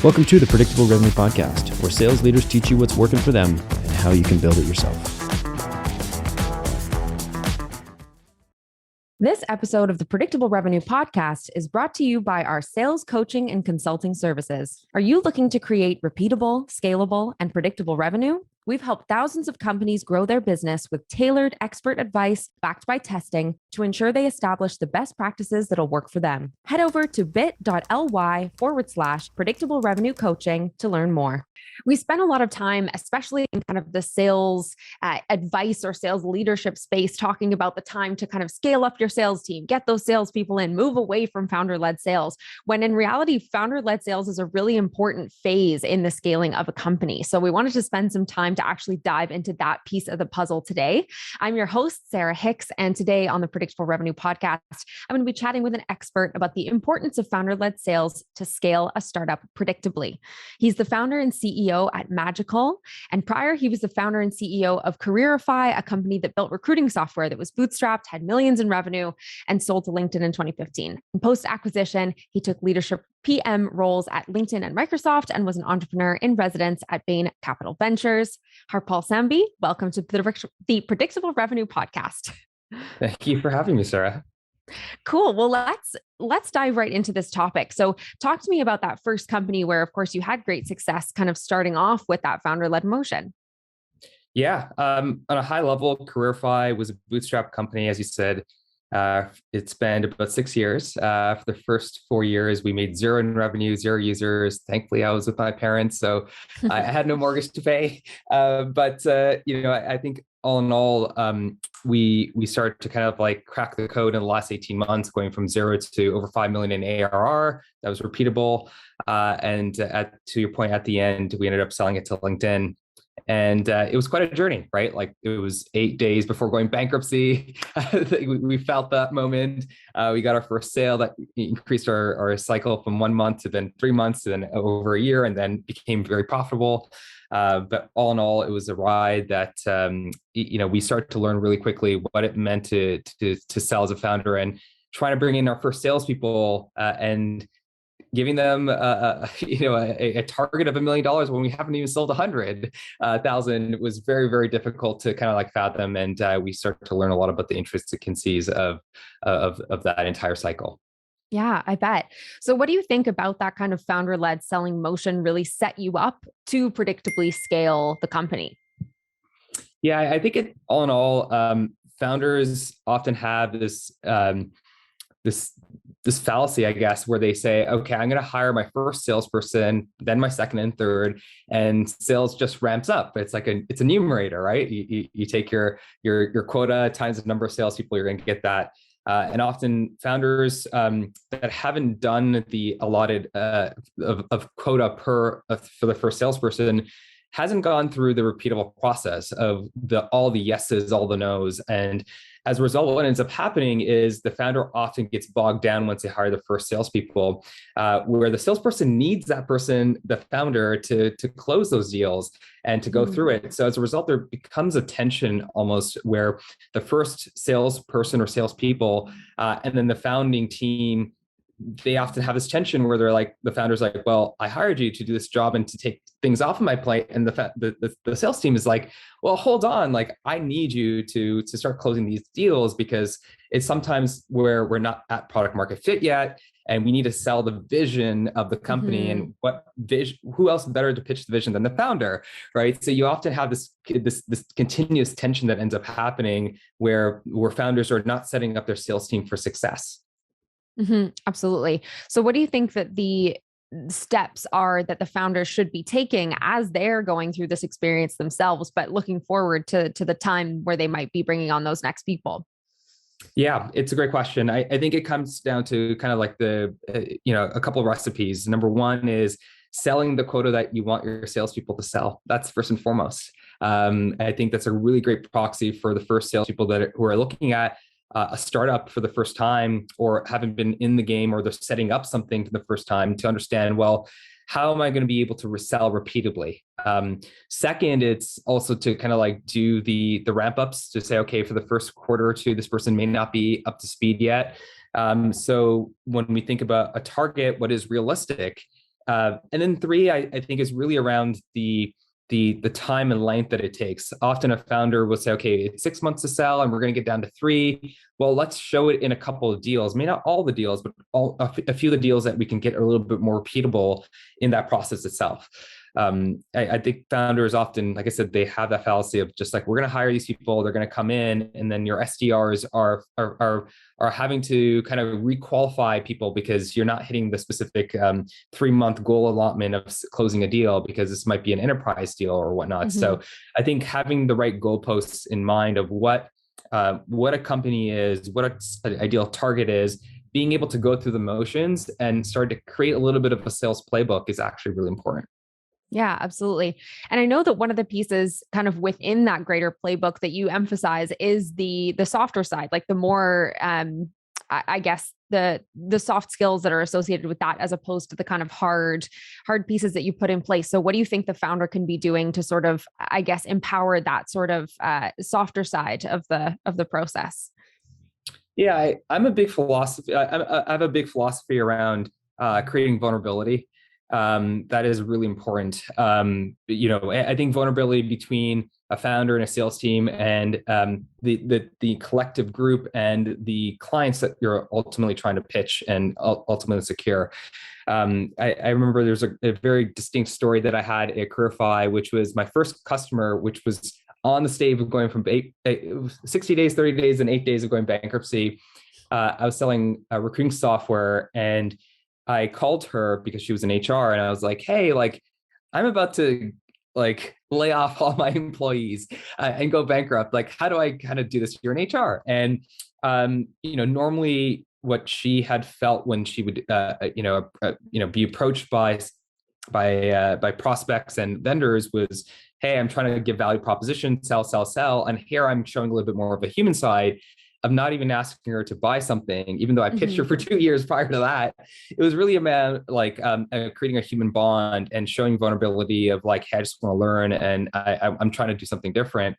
Welcome to the Predictable Revenue Podcast, where sales leaders teach you what's working for them and how you can build it yourself. This episode of the Predictable Revenue Podcast is brought to you by our sales coaching and consulting services. Are you looking to create repeatable, scalable, and predictable revenue? We've helped thousands of companies grow their business with tailored expert advice backed by testing to ensure they establish the best practices that'll work for them. Head over to bit.ly/predictable revenue coaching to learn more. We spend a lot of time, especially in kind of the sales advice or sales leadership space, talking about the time to kind of scale up your sales team, get those salespeople in, move away from founder-led sales, when in reality, founder-led sales is a really important phase in the scaling of a company. So we wanted to spend some time to actually dive into that piece of the puzzle today. I'm your host, Sarah Hicks, and today on the Predictable Revenue Podcast, I'm going to be chatting with an expert about the importance of founder-led sales to scale a startup predictably. He's the founder and CEO at Magical, and prior, he was the founder and CEO of Careerify, a company that built recruiting software that was bootstrapped, had millions in revenue, and sold to LinkedIn in 2015. In post-acquisition, he took leadership PM roles at LinkedIn and Microsoft and was an entrepreneur in residence at Bain Capital Ventures. Harpaul Sambhi, welcome to the Predictable Revenue Podcast. Thank you for having me, Sarah. Cool. Well, let's dive right into this topic. So talk to me about that first company where, of course, you had great success kind of starting off with that founder-led motion. Yeah. On a high level, Careerify was a bootstrap company, as you said. It spanned about 6 years. For the first 4 years, we made zero in revenue, zero users. Thankfully, I was with my parents, so I had no mortgage to pay. I think all in all, we started to kind of like crack the code in the last 18 months, going from zero to over 5 million in ARR. That was repeatable. To your point, at the end, we ended up selling it to LinkedIn. And it was quite a journey, right? Like it was 8 days before going bankruptcy. We felt that moment. We got our first sale that increased our cycle from 1 month to then 3 months to then over a year, and then became very profitable. But all in all, it was a ride that we started to learn really quickly what it meant to sell as a founder, and trying to bring in our first salespeople and giving them a target of $1 million when we haven't even sold 100,000 was very, very difficult to kind of like fathom. And we started to learn a lot about the intricacies of that entire cycle. Yeah, I bet. So what do you think about that kind of founder-led selling motion really set you up to predictably scale the company? Yeah, I think all in all, founders often have this fallacy, I guess, where they say, okay, I'm going to hire my first salesperson, then my second and third, and sales just ramps up. It's like it's a numerator, right? You take your quota times the number of salespeople, you're going to get that. And often founders that haven't done the allotted of quota for the first salesperson hasn't gone through the repeatable process of all the yeses, all the nos. And as a result, what ends up happening is the founder often gets bogged down once they hire the first salespeople, where the salesperson needs that person, the founder, to close those deals and to go through it. So as a result, there becomes a tension almost where the first salesperson or salespeople and then the founding team, they often have this tension where they're like, the founder's like, well, I hired you to do this job and to take things off of my plate. And the sales team is like, well, hold on, like I need you to start closing these deals, because it's sometimes where we're not at product market fit yet. And we need to sell the vision of the company, and who else better to pitch the vision than the founder, right? So you often have this continuous tension that ends up happening where founders are not setting up their sales team for success. Absolutely. So what do you think that the steps are that the founders should be taking as they're going through this experience themselves, but looking forward to the time where they might be bringing on those next people? Yeah, it's a great question. I think it comes down to kind of like a couple of recipes. Number one is selling the quota that you want your salespeople to sell. That's first and foremost. I think that's a really great proxy for the first salespeople who are looking at a startup for the first time, or haven't been in the game, or they're setting up something for the first time, to understand, well, how am I going to be able to resell repeatably? Second, it's also to kind of like do the ramp ups to say, okay, for the first quarter or two, this person may not be up to speed yet. So when we think about a target, what is realistic? And then three, I think is really around the time and length that it takes. Often a founder will say, okay, it's 6 months to sell and we're going to get down to 3. Well, let's show it in a couple of deals, maybe not all the deals, but a few of the deals that we can get a little bit more repeatable in that process itself. I think founders often, like I said, they have that fallacy of just like, we're going to hire these people, they're going to come in, and then your SDRs are having to kind of requalify people because you're not hitting the specific 3-month goal allotment of closing a deal because this might be an enterprise deal or whatnot. Mm-hmm. So I think having the right goalposts in mind of what a company is, what an ideal target is, being able to go through the motions and start to create a little bit of a sales playbook is actually really important. Yeah, absolutely. And I know that one of the pieces kind of within that greater playbook that you emphasize is the softer side, like the more, I guess the soft skills that are associated with that, as opposed to the kind of hard pieces that you put in place. So what do you think the founder can be doing to sort of, I guess, empower that sort of softer side of the process? Yeah, I'm a big philosophy. I have a big philosophy around creating vulnerability. That is really important. I think vulnerability between a founder and a sales team and the collective group and the clients that you're ultimately trying to pitch and ultimately secure. I remember there's a very distinct story that I had at codify, which was my first customer, which was on the stage of going from 60 days, 30 days, and 8 days of going bankruptcy. I was selling recruiting software, and I called her because she was in HR, and I was like, hey, like, I'm about to lay off all my employees and go bankrupt. Like, how do I kind of do this? You're in HR. And, normally what she had felt when she would, be approached by prospects and vendors was, hey, I'm trying to give value proposition, sell. And here I'm showing a little bit more of a human side. I'm not even asking her to buy something, even though I pitched her for 2 years prior to that. It was really about creating a human bond and showing vulnerability of like, hey, I just want to learn and I'm trying to do something different.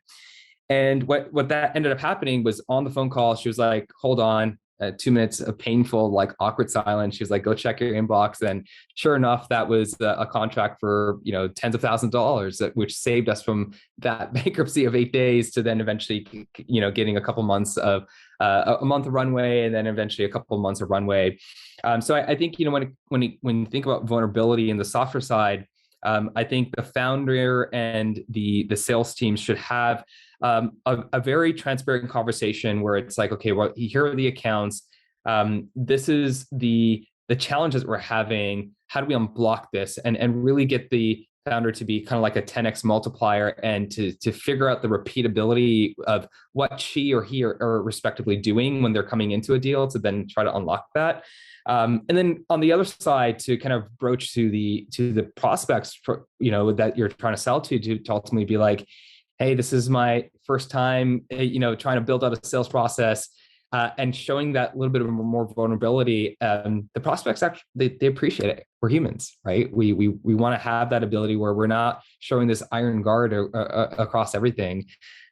And what that ended up happening was on the phone call, she was like, hold on. 2 minutes of painful, awkward silence. She was like, go check your inbox. And sure enough, that was a contract for, tens of thousands of dollars, which saved us from that bankruptcy of 8 days to then eventually, getting a couple months of a month of runway and then eventually a couple of months of runway. So I think, when you think about vulnerability in the software side, I think the founder and the sales team should have a very transparent conversation where it's like, okay, well, here are the accounts. This is the challenges we're having. How do we unblock this and really get the founder to be kind of like a 10x multiplier and to figure out the repeatability of what she or he are respectively doing when they're coming into a deal to then try to unlock that. And then on the other side, to kind of broach to the prospects, that you're trying to sell to ultimately be like, hey, this is my first time, trying to build out a sales process, and showing that little bit of more vulnerability. The prospects actually they appreciate it. We're humans, right? We want to have that ability where we're not showing this iron guard across everything.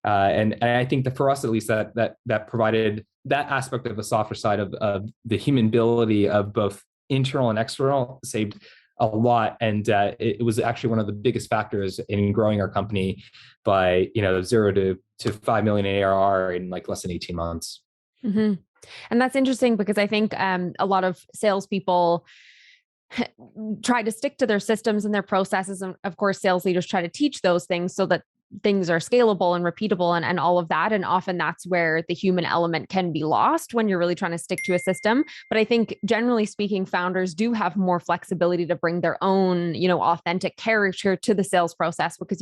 And I think that for us, at least, that provided that aspect of the softer side of the human ability of both internal and external saved a lot. And it was actually one of the biggest factors in growing our company by 0 to 5 million ARR in less than 18 months. Mm-hmm. And that's interesting because I think a lot of salespeople try to stick to their systems and their processes. And of course, sales leaders try to teach those things so that things are scalable and repeatable and all of that. And often that's where the human element can be lost when you're really trying to stick to a system. But I think generally speaking, founders do have more flexibility to bring their own, authentic character to the sales process because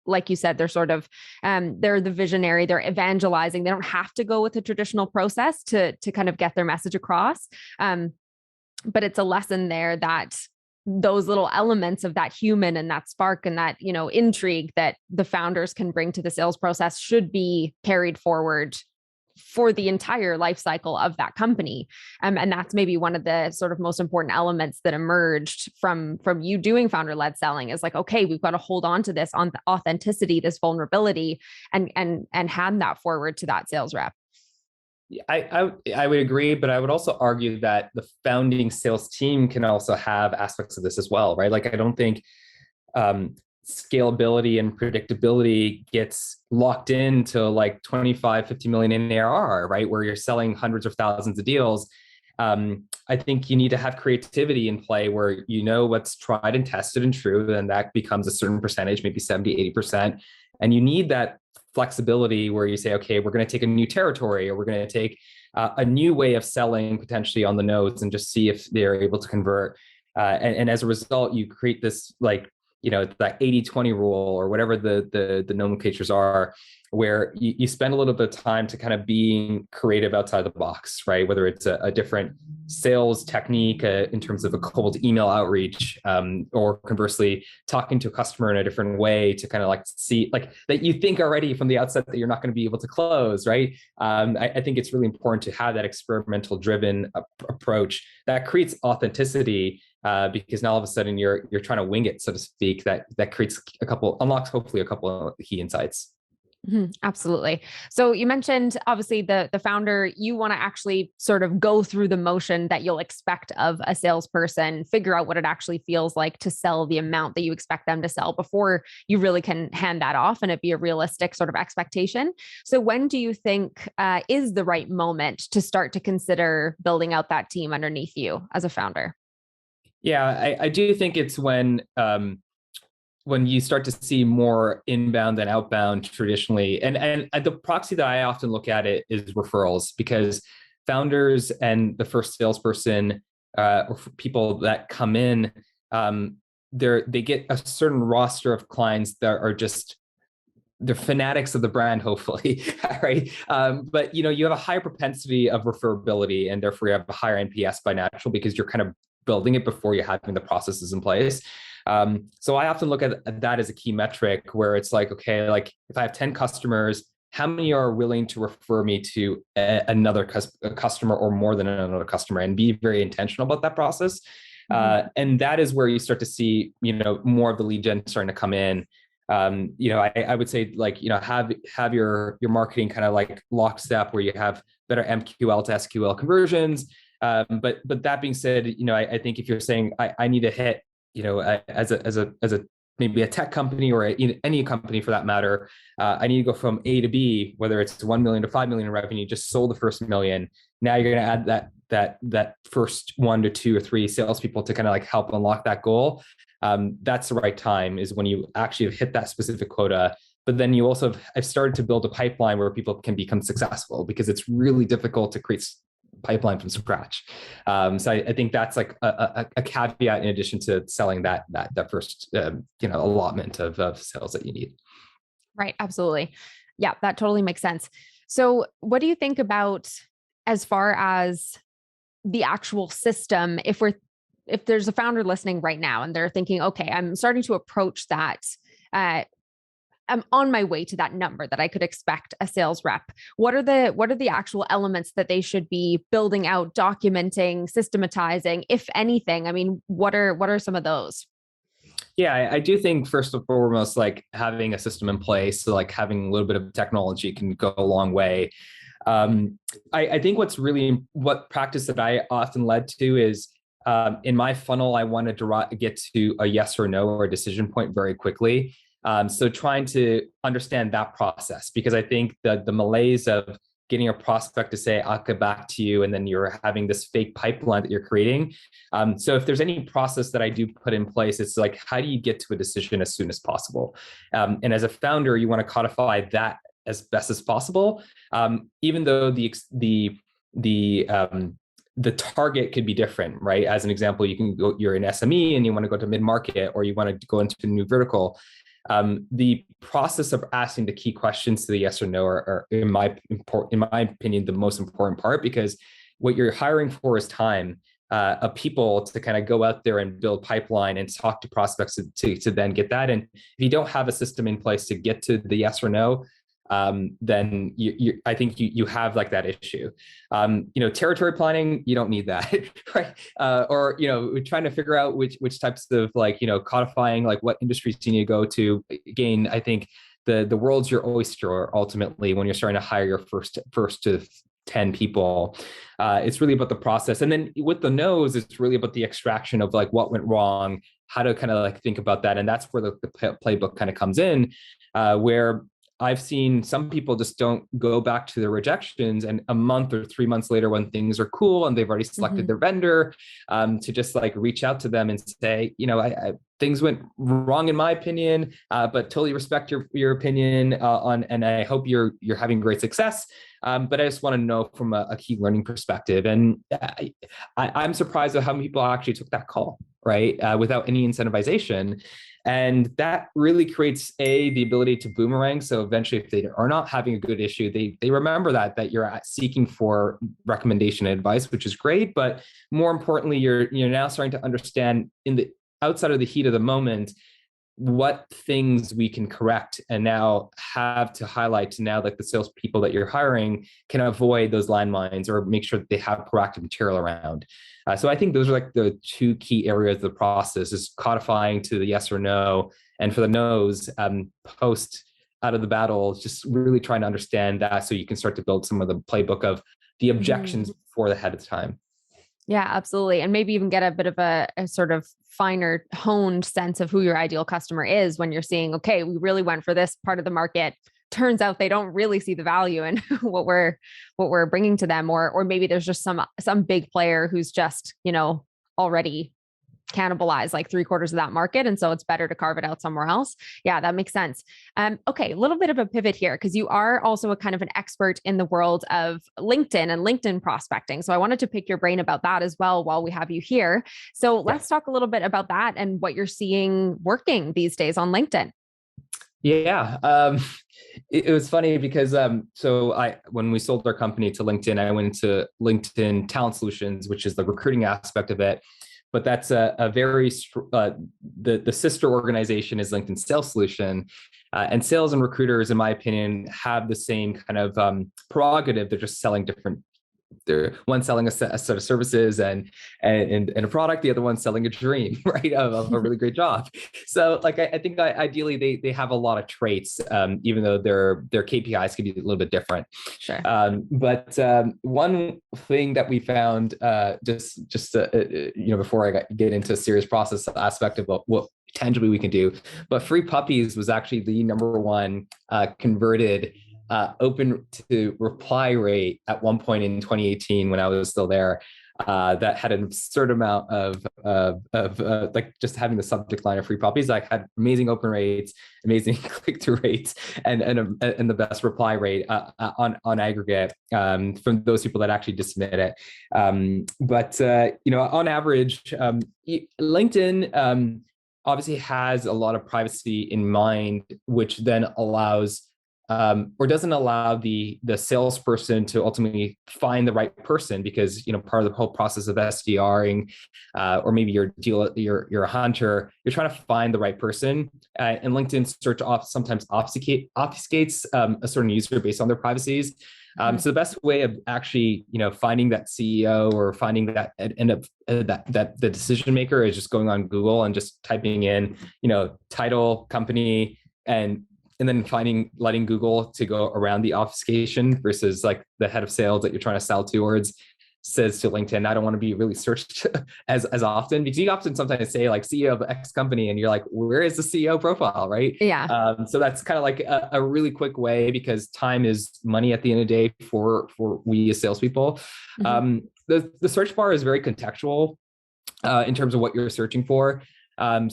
like you said, they're sort of, they're the visionary, they're evangelizing. They don't have to go with a traditional process to kind of get their message across. But it's a lesson there that those little elements of that human and that spark and that, intrigue that the founders can bring to the sales process should be carried forward for the entire life cycle of that company. And that's maybe one of the sort of most important elements that emerged from you doing founder-led selling is like, okay, we've got to hold on to this on the authenticity, this vulnerability, and hand that forward to that sales rep. I would agree, but I would also argue that the founding sales team can also have aspects of this as well, right? Like I don't think scalability and predictability gets locked into like 25, 50 million in ARR, right? Where you're selling hundreds of thousands of deals. I think you need to have creativity in play where you know what's tried and tested and true, and that becomes a certain percentage, maybe 70, 80%. And you need that flexibility where you say, okay, we're going to take a new territory, or we're going to take a new way of selling potentially on the nodes and just see if they're able to convert. And as a result, you create this like, that 80-20 rule or whatever the nomenclatures are, where you spend a little bit of time to kind of being creative outside the box, right? Whether it's a different sales technique in terms of a cold email outreach, or conversely, talking to a customer in a different way to kind of like see like that you think already from the outset that you're not going to be able to close, right? I think it's really important to have that experimental driven approach that creates authenticity. Because now all of a sudden you're trying to wing it, so to speak. That creates unlocks hopefully a couple of key insights. Mm-hmm, absolutely. So you mentioned obviously the founder, you want to actually sort of go through the motion that you'll expect of a salesperson, figure out what it actually feels like to sell the amount that you expect them to sell before you really can hand that off and it be a realistic sort of expectation. So when do you think is the right moment to start to consider building out that team underneath you as a founder? Yeah, I do think it's when you start to see more inbound than outbound traditionally. And the proxy that I often look at it is referrals, because founders and the first salesperson or people that come in, they get a certain roster of clients that are just they're fanatics of the brand, hopefully, right? But you have a higher propensity of referability, and therefore you have a higher NPS by natural because you're kind of building it before you're having the processes in place. So I often look at that as a key metric where it's like, okay, like if I have 10 customers, how many are willing to refer me to another customer or more than another customer, and be very intentional about that process. And that is where you start to see, more of the lead gen starting to come in. I would say like, have your marketing kind of like lockstep where you have better MQL to SQL conversions. But that being said, I think if you're saying I need to hit, as a maybe a tech company or any company for that matter, I need to go from A to B, whether it's 1 million to 5 million in revenue, just sold the first million. Now you're going to add that first 1 to 2 or 3 salespeople to kind of like help unlock that goal. That's the right time, is when you actually have hit that specific quota. But then you also have started to build a pipeline where people can become successful, because it's really difficult to create pipeline from scratch. So I think that's like a caveat in addition to selling that first allotment of sales that you need. Right. Absolutely. Yeah, that totally makes sense. So what do you think about as far as the actual system? If there's a founder listening right now and they're thinking, okay, I'm starting to approach that, I'm on my way to that number that I could expect a sales rep. What are the actual elements that they should be building out, documenting, systematizing, if anything? I mean, what are some of those? Yeah, I do think first and foremost, like having a system in place, so like having a little bit of technology can go a long way. I think what practice that I often led to is in my funnel, I wanted to get to a yes or no or a decision point very quickly. So trying to understand that process, because I think that the malaise of getting a prospect to say, I'll get back to you, and then you're having this fake pipeline that you're creating. So if there's any process that I do put in place, it's like, how do you get to a decision as soon as possible? And as a founder, you want to codify that as best as possible. Even though the target could be different, right? As an example, you're an SME and you want to go to mid-market, or you want to go into a new vertical. The process of asking the key questions to the yes or no are in my opinion, the most important part, because what you're hiring for is time of people to kind of go out there and build pipeline and talk to prospects to then get that. And if you don't have a system in place to get to the yes or no, then I think you have like that issue. Territory planning, you don't need that, right? Or trying to figure out which types of codifying like what industries you need to go to. Again, I think the world's your oyster ultimately when you're starting to hire your first to 10 people. It's really about the process. And then with the no's, it's really about the extraction of like what went wrong, how to kind of like think about that. And that's where the playbook kind of comes in, where I've seen some people just don't go back to their rejections, and a month or 3 months later, when things are cool and they've already selected their vendor, to just like reach out to them and say, things went wrong in my opinion, but totally respect your opinion and I hope you're having great success. But I just want to know from a key learning perspective. And I'm surprised at how many people actually took that call, right? Without any incentivization. And that really creates the ability to boomerang. So eventually, if they are not having a good issue, they remember that you're seeking for recommendation and advice, which is great. But more importantly, you're now starting to understand outside of the heat of the moment, what things we can correct and now have to highlight to now like the salespeople that you're hiring can avoid those landmines or make sure that they have proactive material around. So I think those are like the two key areas of the process, is codifying to the yes or no. And for the no's, post out of the battle, just really trying to understand that so you can start to build some of the playbook of the objections before the ahead of time. Yeah, absolutely. And maybe even get a bit of a sort of finer honed sense of who your ideal customer is when you're seeing, okay, we really went for this part of the market. Turns out they don't really see the value in what we're bringing to them, or maybe there's just some big player who's just, already cannibalize like 3/4 of that market. And so it's better to carve it out somewhere else. Yeah, that makes sense. Okay, a little bit of a pivot here, because you are also a kind of an expert in the world of LinkedIn and LinkedIn prospecting. So I wanted to pick your brain about that as well while we have you here. So let's talk a little bit about that and what you're seeing working these days on LinkedIn. Yeah. It was funny because when we sold our company to LinkedIn, I went into LinkedIn Talent Solutions, which is the recruiting aspect of it. But that's a very, the sister organization is LinkedIn Sales Solution. And sales and recruiters, in my opinion, have the same kind of prerogative. They're just selling different. One selling a set of services and a product, the other one selling a dream, right? Of a really great job. So like, I think ideally they have a lot of traits, even though their KPIs can be a little bit different. Sure. But one thing that we found, before I get into a serious process aspect of what tangibly we can do, but free puppies was actually the number one converted open to reply rate at one point in 2018 when I was still there, that had an absurd amount of like just having the subject line of free puppies. Like had amazing open rates, amazing click-through rates, and the best reply rate on aggregate from those people that actually did submit it. But on average, LinkedIn obviously has a lot of privacy in mind, which then allows or doesn't allow the salesperson to ultimately find the right person, because part of the whole process of SDRing, or maybe you're a hunter, you're trying to find the right person, and LinkedIn search sometimes obfuscates a certain user based on their privacies. So the best way of actually finding that CEO or finding that that the decision maker is just going on Google and just typing in title, company, and then letting Google to go around the obfuscation, versus like the head of sales that you're trying to sell towards says to LinkedIn, I don't want to be really searched as often, because you often sometimes say like CEO of X company and you're like, where is the CEO profile, right? Yeah. So that's kind of like a really quick way, because time is money at the end of the day for we as salespeople. The search bar is very contextual in terms of what you're searching for. I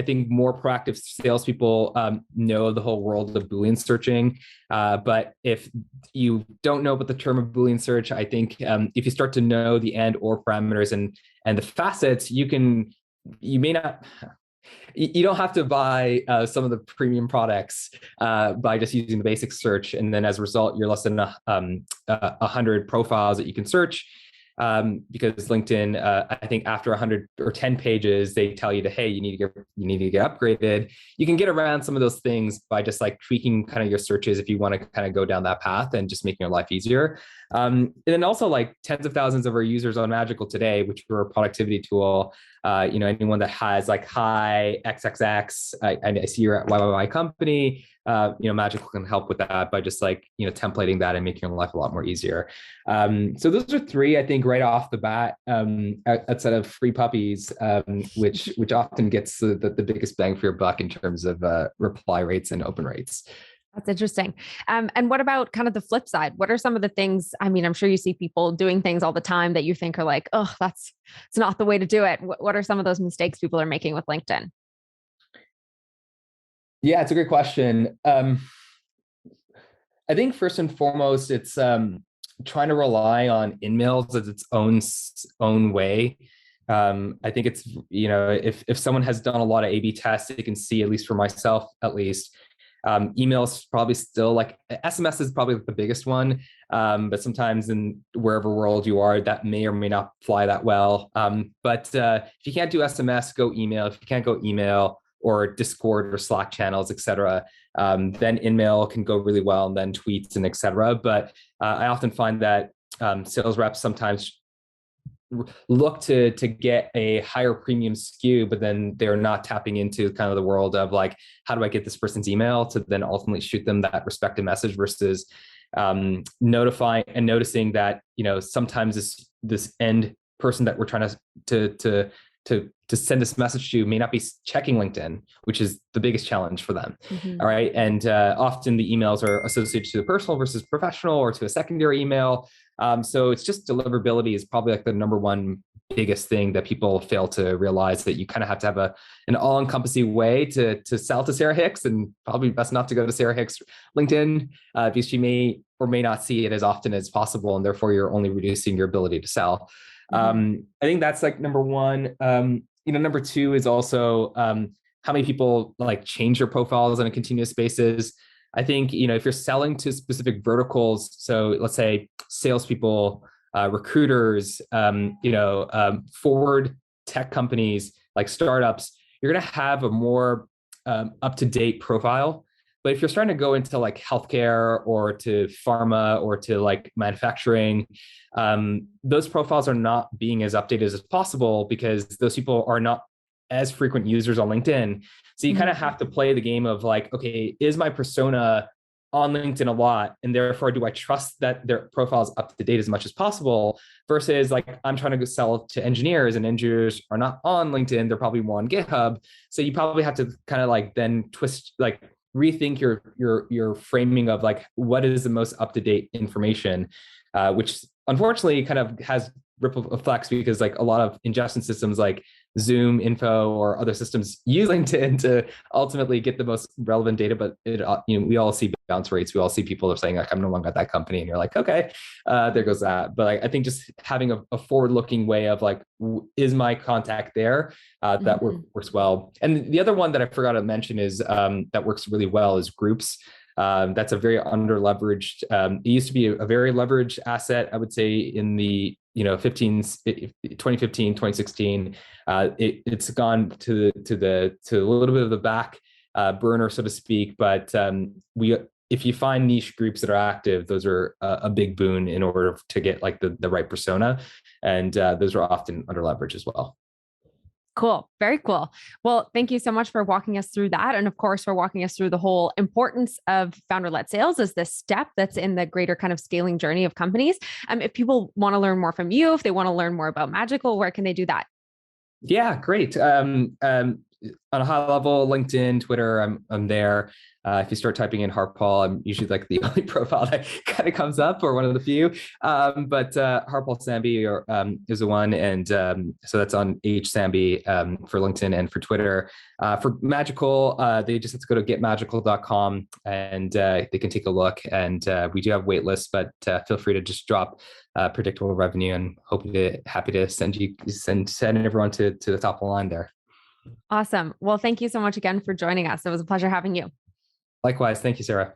think more proactive salespeople know the whole world of Boolean searching. But if you don't know about the term of Boolean search, I think if you start to know the and or parameters and the facets, you don't have to buy some of the premium products by just using the basic search. And then as a result, you're less than 100 profiles that you can search. Because LinkedIn, I think after 100 or 10 pages, they tell you to, hey, you need to get upgraded. You can get around some of those things by just like tweaking kind of your searches if you want to kind of go down that path and just making your life easier. And then also like tens of thousands of our users on Magical today, which are a productivity tool, anyone that has like hi XXX, I see you're at YYY company, Magical can help with that by just like, templating that and making your life a lot more easier. So those are three, I think, right off the bat, outside of free puppies, which often gets the biggest bang for your buck in terms of reply rates and open rates. That's interesting. And what about kind of the flip side? What are some of the things, I mean, I'm sure you see people doing things all the time that you think are like, oh, it's not the way to do it. What are some of those mistakes people are making with LinkedIn? Yeah, it's a great question. I think first and foremost, it's trying to rely on in-mails as its own way. I think it's, if someone has done a lot of A/B tests, they can see, at least for myself, at least, emails probably still, like SMS is probably the biggest one. But sometimes in wherever world you are, that may or may not fly that well. But if you can't do SMS, go email. If you can't go email, or Discord or Slack channels, et cetera, then InMail can go really well, and then tweets and et cetera. But I often find that sales reps sometimes look to get a higher premium SKU, but then they're not tapping into kind of the world of like, how do I get this person's email to then ultimately shoot them that respective message, versus notifying and noticing that, sometimes this end person that we're trying to send this message to may not be checking LinkedIn, which is the biggest challenge for them. Mm-hmm. All right. And often the emails are associated to the personal versus professional, or to a secondary email. So it's just deliverability is probably like the number one biggest thing that people fail to realize, that you kind of have to have an all-encompassing way to sell to Sarah Hicks, and probably best not to go to Sarah Hicks LinkedIn, because she may or may not see it as often as possible, and therefore you're only reducing your ability to sell. Mm-hmm. I think that's like number one. Number two is also how many people like change their profiles on a continuous basis. I think, if you're selling to specific verticals, so let's say salespeople, recruiters, forward tech companies, like startups, you're going to have a more up-to-date profile. But if you're starting to go into like healthcare, or to pharma, or to like manufacturing, those profiles are not being as updated as possible, because those people are not as frequent users on LinkedIn. So you kind of have to play the game of like, okay, is my persona on LinkedIn a lot, and therefore do I trust that their profile is up to date as much as possible, versus like I'm trying to sell to engineers, and engineers are not on LinkedIn, they're probably more on GitHub. So you probably have to kind of like then rethink your framing of like, what is the most up-to-date information, which unfortunately kind of has ripple effects, because like a lot of ingestion systems like Zoom Info or other systems use LinkedIn to ultimately get the most relevant data. But we all see bounce rates. We all see people are saying like, I'm no longer at that company, and you're like, okay, there goes that. But I think just having a forward-looking way of like, is my contact there? That works well. And the other one that I forgot to mention is that works really well is groups. That's a very under-leveraged. It used to be a very leveraged asset, I would say, in the 2015, 2016. It's gone to a little bit of the back burner, so to speak. But if you find niche groups that are active, those are a big boon in order to get like the right persona, and those are often under leveraged as well. Cool. Very cool. Well, thank you so much for walking us through that. And of course, for walking us through the whole importance of founder-led sales as this step that's in the greater kind of scaling journey of companies. If people want to learn more from you, if they want to learn more about Magical, where can they do that? Yeah, great. On a high level, LinkedIn, Twitter, I'm there. If you start typing in Harpaul, I'm usually like the only profile that kind of comes up, or one of the few. But Harpaul Sambhi is the one, and so that's on Sambhi for LinkedIn and for Twitter. For Magical, they just have to go to getmagical.com, and they can take a look. And we do have wait lists, but feel free to just drop predictable revenue, and happy to send everyone to the top of the line there. Awesome. Well, thank you so much again for joining us. It was a pleasure having you. Likewise. Thank you, Sarah.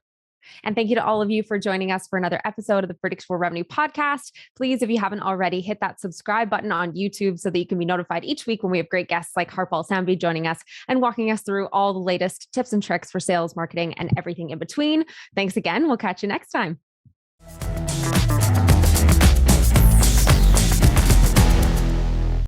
And thank you to all of you for joining us for another episode of the Predictable Revenue Podcast. Please, if you haven't already, hit that subscribe button on YouTube so that you can be notified each week when we have great guests like Harpaul Sambhi joining us and walking us through all the latest tips and tricks for sales, marketing, and everything in between. Thanks again. We'll catch you next time.